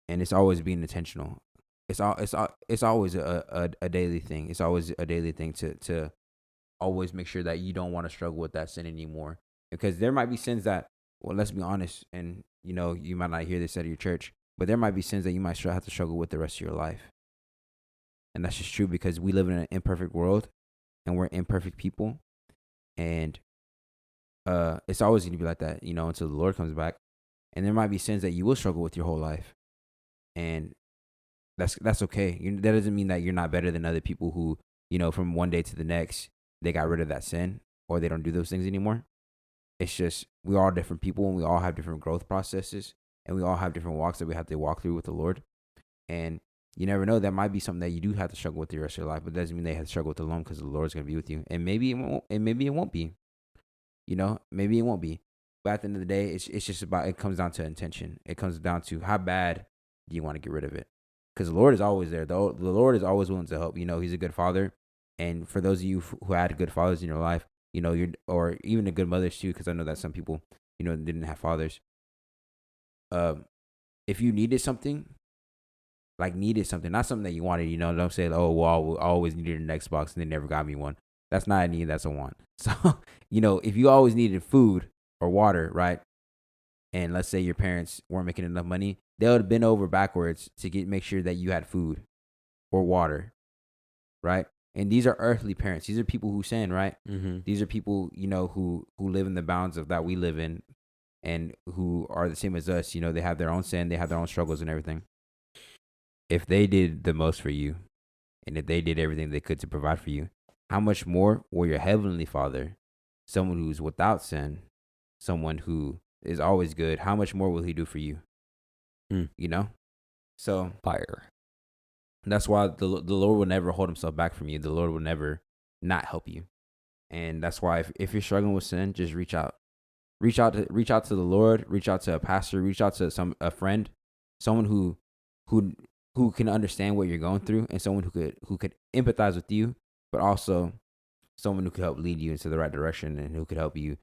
And it's always being intentional. It's always a daily thing. It's always a daily thing to always make sure that you don't want to struggle with that sin anymore. Because there might be sins that, well, let's be honest, and you might not hear this at your church, but there might be sins that you might have to struggle with the rest of your life. And that's just true, because we live in an imperfect world, and we're imperfect people. And it's always going to be like that, until the Lord comes back. And there might be sins that you will struggle with your whole life, and that's okay. That doesn't mean that you're not better than other people who, from one day to the next, they got rid of that sin, or they don't do those things anymore. It's just we all different people, and we all have different growth processes, and we all have different walks that we have to walk through with the Lord. And you never know, that might be something that you do have to struggle with the rest of your life, but it doesn't mean they have to struggle with it alone, because the Lord's going to be with you. And maybe it won't, and maybe it won't be. Maybe it won't be. But at the end of the day, it's just about, it comes down to intention. It comes down to how bad do you want to get rid of it? Because the Lord is always there. The Lord is always willing to help. He's a good father. And for those of you who had good fathers in your life, or even the good mothers too, because I know that some people, didn't have fathers. If you needed something, not something that you wanted, don't say, oh, well, I always needed an Xbox and they never got me one. That's not a need, that's a want. So, if you always needed food or water, right? And let's say your parents weren't making enough money, they would have been over backwards to make sure that you had food or water, right? And these are earthly parents. These are people who sin, right? Mm-hmm. These are people, who live in the bounds of that we live in, and who are the same as us. They have their own sin, they have their own struggles and everything. If they did the most for you, and if they did everything they could to provide for you, how much more will your heavenly Father, someone who's without sin, someone who is always good, how much more will he do for you? So Fire. that's why the Lord will never hold himself back from you. The Lord will never not help you. And that's why if you're struggling with sin, just reach out to the Lord, reach out to a pastor, reach out to a friend, someone who can understand what you're going through, and someone who could empathize with you, but also someone who could help lead you into the right direction, and who could help you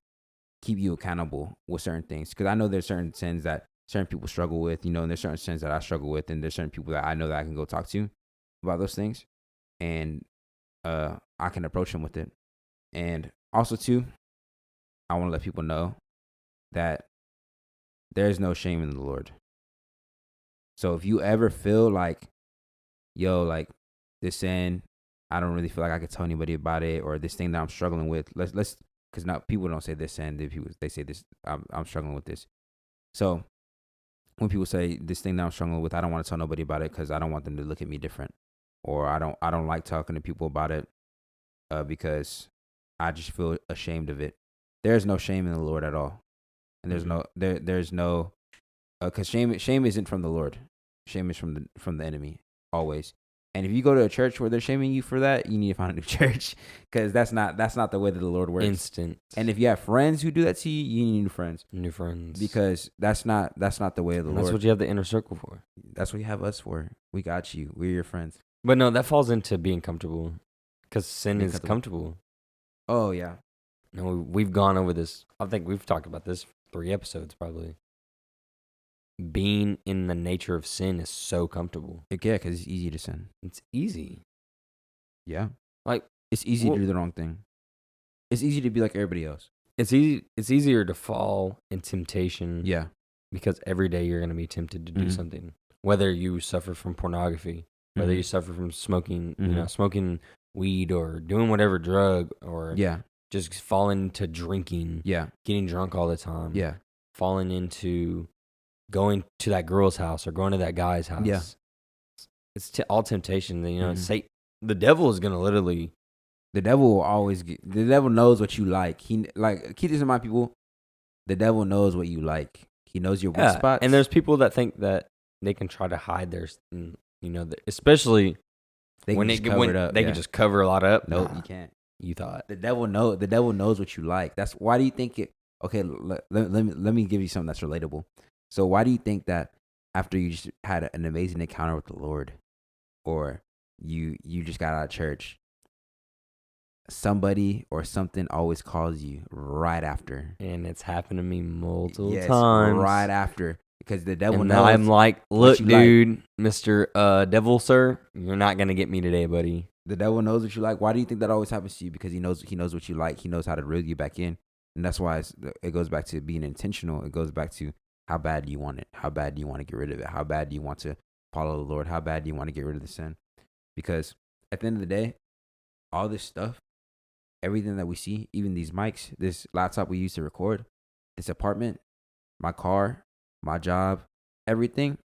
keep you accountable with certain things. Because I know there's certain sins that certain people struggle with, and there's certain sins that I struggle with, and there's certain people that I know that I can go talk to about those things, and I can approach them with it. And also too, I want to let people know that there's no shame in the Lord. So if you ever feel like, this sin, I don't really feel like I could tell anybody about it, or this thing that I'm struggling with, let's because now people don't say this sin, they say this, I'm struggling with this. So when people say this thing that I'm struggling with, I don't want to tell nobody about it, because I don't want them to look at me different, or I don't like talking to people about it, because I just feel ashamed of it. There's no shame in the Lord at all, and there's no because shame isn't from the Lord. Shame is from the enemy always. And if you go to a church where they're shaming you for that, you need to find a new church, because that's not the way that the Lord works. Instant. And if you have friends who do that to you, you need new friends. New friends. Because that's not the way of the Lord. That's what you have the inner circle for. That's what you have us for. We got you. We're your friends. But no, that falls into being comfortable, because sin is comfortable. Oh yeah. No, we've gone over this. I think we've talked about this 3 episodes probably. Being in the nature of sin is so comfortable. Yeah, because it's easy to sin. It's easy. Yeah. Like, it's easy to do the wrong thing. It's easy to be like everybody else. It's easier to fall in temptation. Yeah. Because every day you're going to be tempted to do something. Whether you suffer from pornography, whether you suffer from smoking, smoking weed, or doing whatever drug, or just falling into drinking, getting drunk all the time, falling into going to that girl's house or going to that guy's house. Yeah. It's all temptation. The devil is going to literally... The devil will always the devil knows what you like. Keep this in mind, people. The devil knows what you like. He knows your weak spots. And there's people that think that they can try to hide their, especially when they can just cover a lot up. No, you can't. You thought. The devil knows what you like. That's why do you think it? Okay, let me give you something that's relatable. So why do you think that after you just had an amazing encounter with the Lord, or you just got out of church, somebody or something always calls you right after? And it's happened to me multiple times. Right after. Because the devil and knows. I'm like, look, dude, Mr. Devil, sir, you're not going to get me today, buddy. The devil knows what you like. Why do you think that always happens to you? Because he knows what you like. He knows how to reel you back in. And that's why it goes back to being intentional. It goes back to how bad do you want it? How bad do you want to get rid of it? How bad do you want to follow the Lord? How bad do you want to get rid of the sin? Because at the end of the day, all this stuff, everything that we see, even these mics, this laptop we use to record, this apartment, my car, my job, everything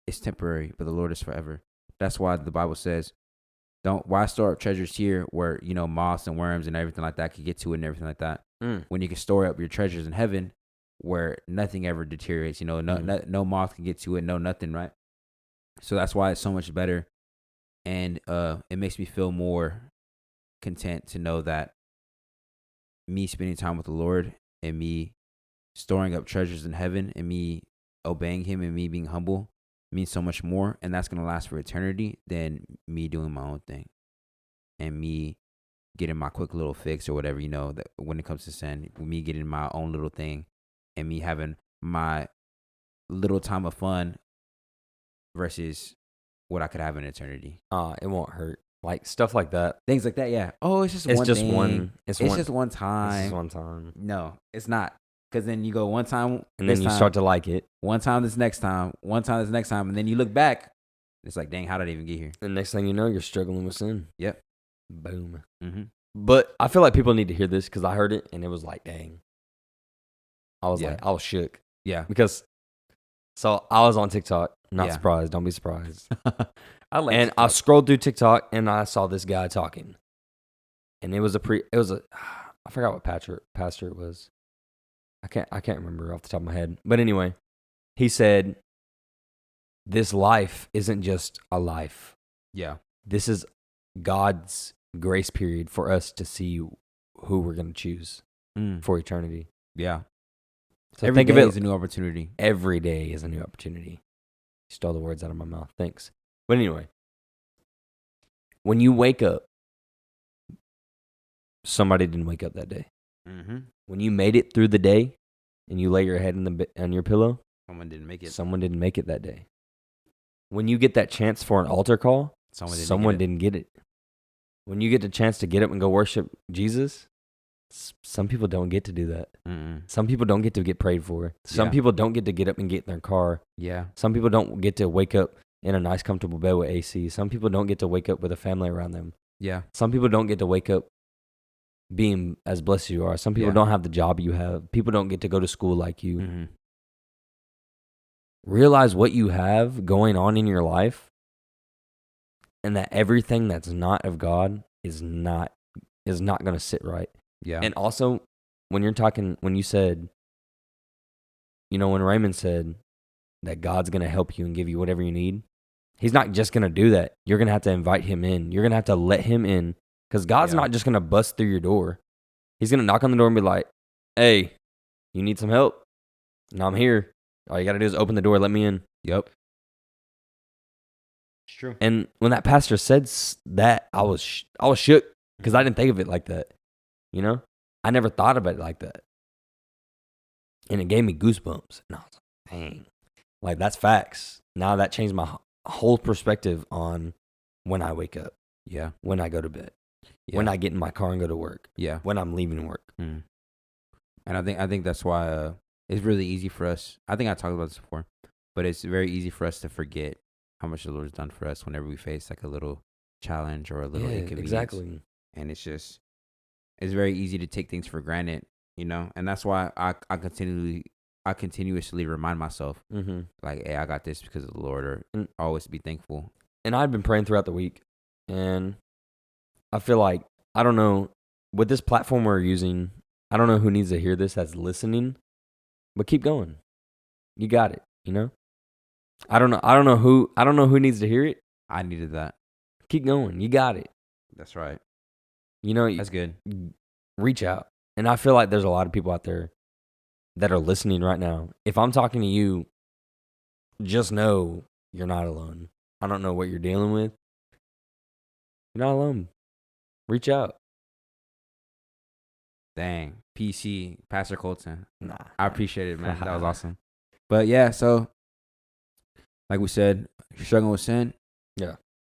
is temporary, but the Lord is forever. That's why the Bible says, why store up treasures here where, moths and worms and everything like that could get to it and everything like that. when you can store up your treasures in heaven where nothing ever deteriorates. No moth can get to it, no nothing, right? So that's why it's so much better. And it makes me feel more content to know that me spending time with the Lord and me storing up treasures in heaven and me obeying him and me being humble means so much more. And that's going to last for eternity than me doing my own thing and me getting my quick little fix or whatever, that when it comes to sin, me getting my own little thing and me having my little time of fun versus what I could have in eternity. It won't hurt. Like stuff like that. Things like that, yeah. Oh, it's just one thing. It's just one time. It's just one time. No, it's not. Because then you go one time. And then you start to like it. One time this next time. One time this next time. And then you look back. It's like, dang, how did I even get here? And next thing you know, you're struggling with sin. Yep. Boom. Mm-hmm. But I feel like people need to hear this because I heard it and it was like, dang. I was shook. Yeah. Because, so I was on TikTok. Not surprised. Don't be surprised. I scrolled through TikTok and I saw this guy talking. And it was I forgot what pastor it was. I can't remember off the top of my head. But anyway, he said, this life isn't just a life. Yeah. This is God's grace period for us to see who we're going to choose for eternity. Yeah. So every day is a new opportunity. Every day is a new opportunity. You stole the words out of my mouth. Thanks. But anyway, when you wake up, somebody didn't wake up that day. Mm-hmm. When you made it through the day and you lay your head on your pillow, someone didn't make it. Someone didn't make it that day. When you get that chance for an altar call, someone didn't get it. When you get the chance to get up and go worship Jesus, some people don't get to do that. Mm-mm. Some people don't get to get prayed for. Some people don't get to get up and get in their car. Yeah. Some people don't get to wake up in a nice, comfortable bed with AC. Some people don't get to wake up with a family around them. Yeah. Some people don't get to wake up being as blessed as you are. Some people don't have the job you have. People don't get to go to school like you. Mm-hmm. Realize what you have going on in your life and that everything that's not of God is not going to sit right. Yeah. And also, when you said, when Raymond said that God's going to help you and give you whatever you need, he's not just going to do that. You're going to have to invite him in. You're going to have to let him in because God's not just going to bust through your door. He's going to knock on the door and be like, hey, you need some help? No, I'm here. All you got to do is open the door, let me in. Yep. It's true. And when that pastor said that, I was shook because I didn't think of it like that. I never thought about it like that. And it gave me goosebumps. And I was like, dang. Like, that's facts. Now that changed my whole perspective on when I wake up. Yeah. When I go to bed. Yeah. When I get in my car and go to work. Yeah. When I'm leaving work. Mm. And I think that's why it's really easy for us. I think I talked about this before, but it's very easy for us to forget how much the Lord's done for us whenever we face like a little challenge or a little inconvenience. Exactly. And it's very easy to take things for granted, and that's why I continuously remind myself, like, hey, I got this because of the Lord, or always be thankful. And I've been praying throughout the week, and I feel like, I don't know, with this platform we're using, I don't know who needs to hear this that's listening, but keep going. You got it, I don't know who needs to hear it. I needed that. Keep going. You got it. That's right. That's good. Reach out. And I feel like there's a lot of people out there that are listening right now. If I'm talking to you, just know you're not alone. I don't know what you're dealing with. You're not alone. Reach out. Dang. PC, Pastor Colton. Nah. I appreciate it, man. That was awesome. But yeah, so like we said, if you're struggling with sin,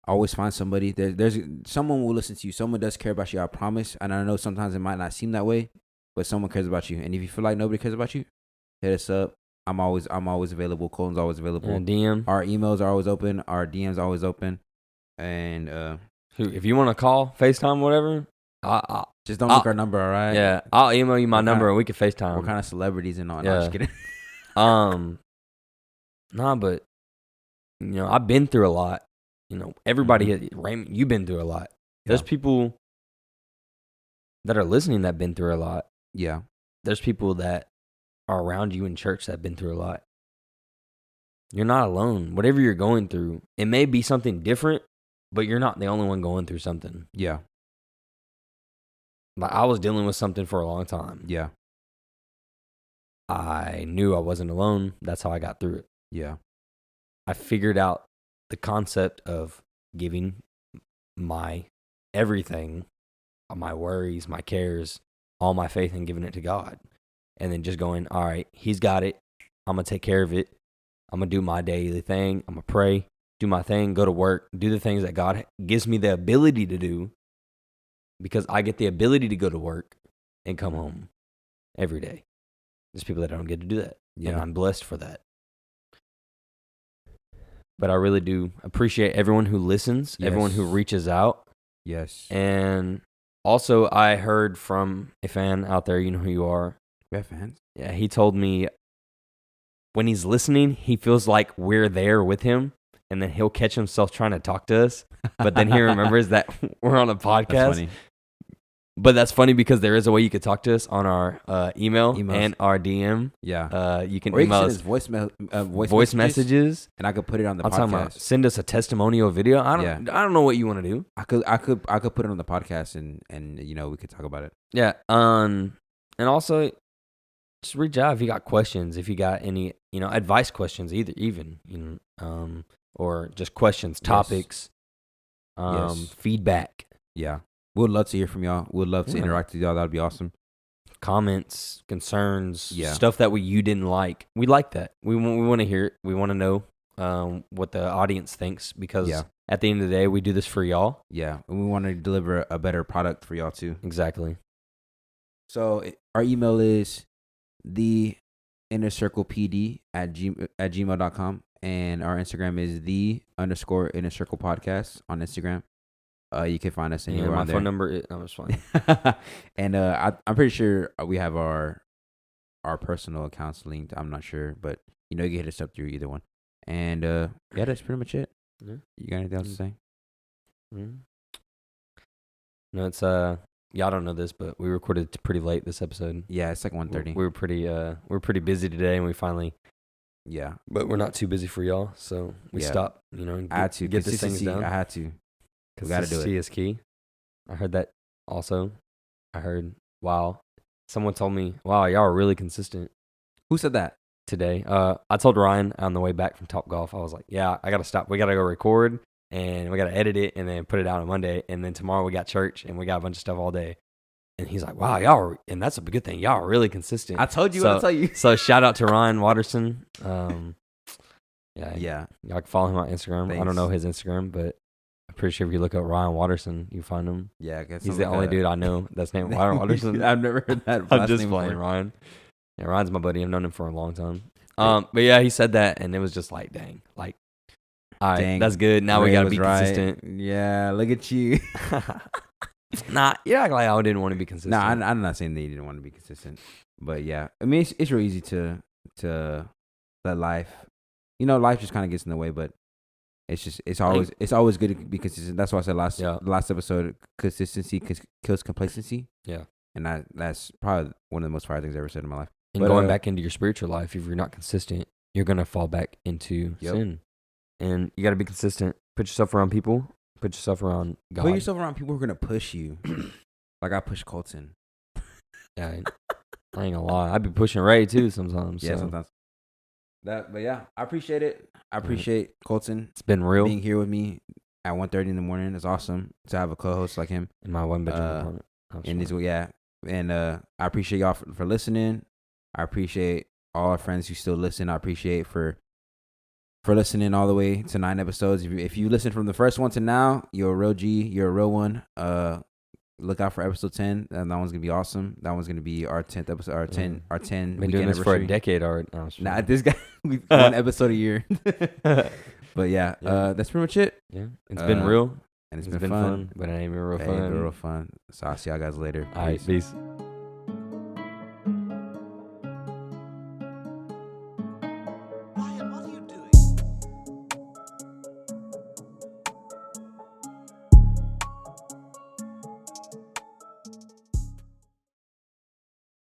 always find somebody. There's someone will listen to you. Someone does care about you, I promise. And I know sometimes it might not seem that way, but someone cares about you. And if you feel like nobody cares about you, hit us up. I'm always available. Colton's always available. DM. Our emails are always open. Our DMs are always open. And if you want to call, FaceTime, whatever, just don't make our number, all right? Yeah, I'll email you my number and we can FaceTime. We're kind of celebrities and all. Yeah. No, just kidding. Nah, but I've been through a lot. Everybody, Raymond, you've been through a lot. There's people that are listening that been through a lot. Yeah. There's people that are around you in church that have been through a lot. You're not alone. Whatever you're going through, it may be something different, but you're not the only one going through something. Yeah. Like, I was dealing with something for a long time. Yeah. I knew I wasn't alone. That's how I got through it. Yeah. I figured out the concept of giving my everything, my worries, my cares, all my faith, and giving it to God. And then just going, all right, He's got it. I'm going to take care of it. I'm going to do my daily thing. I'm going to pray, do my thing, go to work, do the things that God gives me the ability to do, because I get the ability to go to work and come home every day. There's people that don't get to do that. Yeah. And I'm blessed for that. But I really do appreciate everyone who listens, everyone who reaches out. Yes. And also, I heard from a fan out there, you know who you are. We have fans. Yeah, he told me when he's listening, he feels like we're there with him, and then he'll catch himself trying to talk to us. But then he remembers that we're on a podcast. That's funny. But that's funny because there is a way you could talk to us on our email Emails. And our DM. Yeah. You can Or you email can us send us voice messages. and I could put it on the I'm talking about podcast. send us a testimonial video. I don't know what you want to do. I could put it on the podcast and we could talk about it. Yeah. And also just reach out if you got questions, if you got any, advice questions or just questions, topics, feedback. Yeah. We'd love to hear from y'all. We'd love to interact with y'all. That'd be awesome. Comments, concerns, Yeah. stuff that you didn't like. We like that. We want to hear it. We want to know what the audience thinks, because at the end of the day, we do this for y'all. Yeah. And we want to deliver a better product for y'all too. Exactly. So our email is theinnercirclepd@gmail.com, and our Instagram is _innercirclepodcast on Instagram. You can find us anywhere. My on there. phone number is fine. And I'm pretty sure we have our personal accounts linked. I'm not sure, but you can hit us up through either one. And that's pretty much it. Yeah. You got anything else to say? Mm-hmm. No, it's y'all don't know this, but we recorded pretty late this episode. Yeah, it's like 1:30. We were pretty busy today, and we finally. Yeah, but we're not too busy for y'all, so we stopped. I had to get this thing done. I had to. We got to do it. Consistency is key. I heard that also. I heard, wow. Someone told me, wow, y'all are really consistent. Who said that? Today. I told Ryan on the way back from Top Golf, I was like, yeah, I got to stop. We got to go record, and we got to edit it, and then put it out on Monday. And then tomorrow we got church, and we got a bunch of stuff all day. And he's like, wow, y'all are, and that's a good thing. Y'all are really consistent. I told you. I'll tell you. So shout out to Ryan Watterson. Yeah. Y'all can follow him on Instagram. Thanks. I don't know his Instagram, but I'm pretty sure if you look up Ryan Watterson, you find him. Yeah, I guess he's the only dude I know that's named Ryan Watterson. I've never heard that. I'm just playing Ryan. Yeah, Ryan's my buddy. I've known him for a long time. But yeah, he said that, and it was just like, dang, like, all right, that's good. Now we gotta be consistent. Yeah, look at you. Nah, you're acting like I didn't want to be consistent. Nah, I'm not saying that you didn't want to be consistent, but yeah, I mean, it's real easy to let life, life just kind of gets in the way, but it's always good to be consistent. That's why I said last episode, consistency kills complacency. Yeah, and that's probably one of the most fire things I ever said in my life. And going back into your spiritual life, if you're not consistent, you're gonna fall back into sin, and you got to be consistent. Put yourself around people. Put yourself around God. Put yourself around people who are gonna push you. Like I push Colton. Yeah, I ain't gonna lie. I be pushing Ray too sometimes. Yeah, sometimes. But yeah, I appreciate it. I appreciate Colton. It's been real being here with me at 1:30 in the morning. It's awesome to have a co-host like him in my one bedroom apartment. And I appreciate y'all for listening. I appreciate all our friends who still listen. I appreciate for listening all the way to 9 episodes. If you listen from the first one to now, you're a real G. You're a real one. Look out for episode 10. That one's gonna be awesome. That one's gonna be our 10th episode. Our 10 Been doing this for a decade already. Nah, this guy one episode a year. But yeah, that's pretty much it. Yeah, it's been real and it's been fun. But it ain't been real fun. So I'll see y'all guys later. All right, peace.